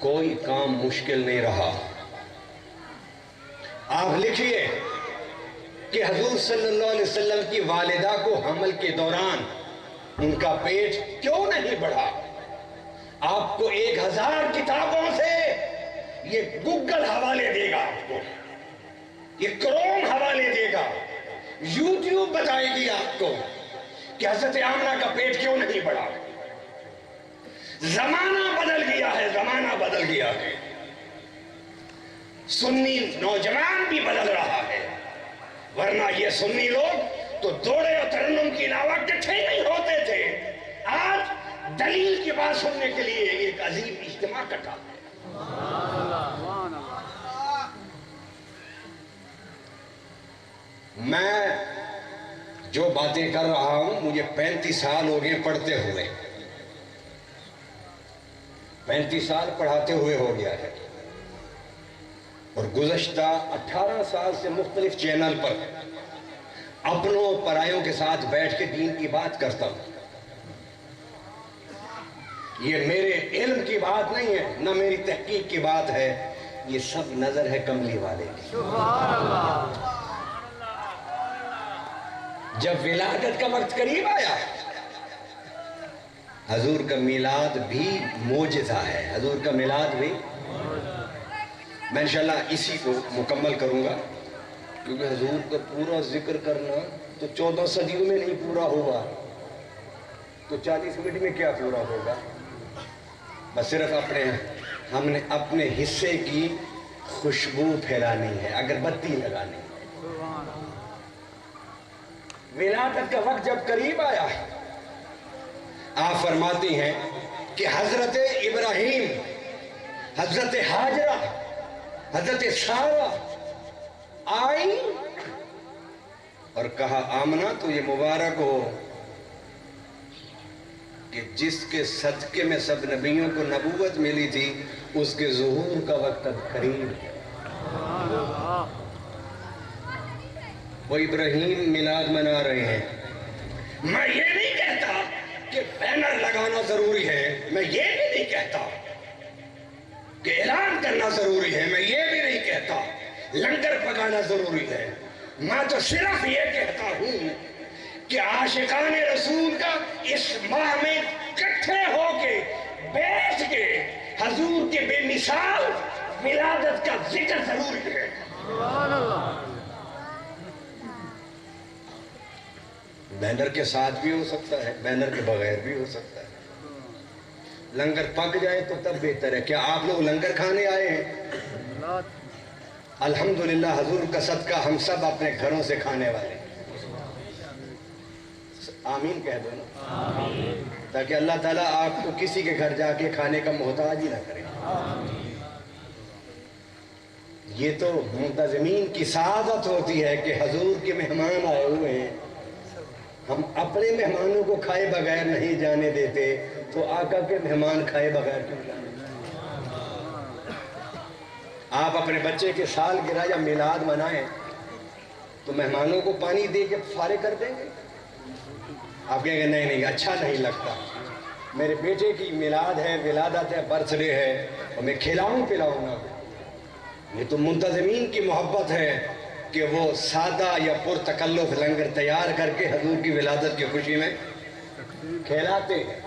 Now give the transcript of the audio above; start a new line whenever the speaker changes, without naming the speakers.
کوئی کام مشکل نہیں رہا۔ آپ لکھیے کہ حضور صلی اللہ علیہ وسلم کی والدہ کو حمل کے دوران ان کا پیٹ کیوں نہیں بڑھا؟ آپ کو 1000 کتابوں سے یہ گوگل حوالے دے گا، آپ کو یہ کروم حوالے دے گا، یوٹیوب بتائے گی آپ کو کہ حضرت آمنہ کا پیٹ کیوں نہیں بڑھا۔ زمانہ بدل گیا ہے، زمانہ بدل گیا ہے، سنی نوجوان بھی بدل رہا ہے، ورنہ یہ سنی لوگ تو دوڑے اور ترنم کے علاوہ کٹھے نہیں ہوتے تھے۔ آج دلیل کی بات سننے کے لیے ایک عظیم اجتماع کٹا ہے۔ میں جو باتیں کر رہا ہوں مجھے 35 سال ہو گئے پڑھتے ہوئے، 35 سال پڑھاتے ہوئے ہو گیا ہے، اور گزشتہ 18 سال سے مختلف چینل پر اپنوں اور پرایوں کے ساتھ بیٹھ کے دین کی بات کرتا ہوں۔ یہ میرے علم کی بات نہیں ہے، نہ میری تحقیق کی بات ہے، یہ سب نظر ہے کملی والے کی۔
سبحان اللہ۔
جب ولادت کا وقت قریب آیا، حضور کا میلاد بھی معجزہ ہے، حضور کا میلاد بھی، میں انشاءاللہ اسی کو مکمل کروں گا، کیونکہ حضور کا پورا ذکر کرنا تو 14 صدیوں میں نہیں پورا ہوگا، تو 40 منٹ میں کیا پورا ہوگا؟ بس صرف ہم نے اپنے حصے کی خوشبو پھیلانی ہے، اگربتی لگانی ہے۔ ولادت کا وقت جب قریب آیا، آپ فرماتی ہیں کہ حضرت ابراہیم، حضرت حاجرہ، حضرت سارہ آئی اور کہا آمنہ تو یہ مبارک ہو کہ جس کے صدقے میں سب نبیوں کو نبوت ملی تھی اس کے ظہور کا وقت اب قریب ہے۔ وہ ابراہیم میلاد منا رہے ہیں۔ میں یہ نہیں کہتا کہ بینر لگانا ضروری ہے، میں یہ بھی نہیں کہتا کہ اعلان کرنا ضروری ہے، میں یہ بھی نہیں کہتا لنگر پکانا ضروری ہے، میں تو صرف یہ کہتا ہوں کہ عاشقان رسول کا اس ماہ میں کٹھے ہو کے بیٹھ کے حضور کے بے مثال ولادت کا ذکر ضروری ہے۔
سبحان اللہ۔
بینر کے ساتھ بھی ہو سکتا ہے، بینر کے بغیر بھی ہو سکتا ہے، لنگر پک جائے تو تب بہتر ہے۔ کیا آپ لوگ لنگر کھانے آئے ہیں؟ الحمدللہ حضور کا صدقہ ہم سب اپنے گھروں سے کھانے والے ہیں۔ آمین کہہ دو نا، تاکہ اللہ تعالیٰ آپ کو کسی کے گھر جا کے کھانے کا محتاج ہی نہ کرے۔ یہ تو منتظمین کی سعادت ہوتی ہے کہ حضور کے مہمان آئے ہوئے ہیں، ہم اپنے مہمانوں کو کھائے بغیر نہیں جانے دیتے، تو آقا کے مہمان کھائے بغیر کیوں جانے دیتے؟ آپ اپنے بچے کے سالگرہ یا میلاد منائیں تو مہمانوں کو پانی دے کے فارغ کر دیں گے؟ آپ کہیں گے نہیں اچھا نہیں لگتا، میرے بیٹے کی میلاد ہے، ولادت ہے، برتھ ڈے ہے، اور میں کھلاؤں پلاؤں گا۔ یہ تو منتظمین کی محبت ہے کہ وہ سادہ یا پرتکلف لنگر تیار کر کے حضور کی ولادت کی خوشی میں کھلاتے ہیں۔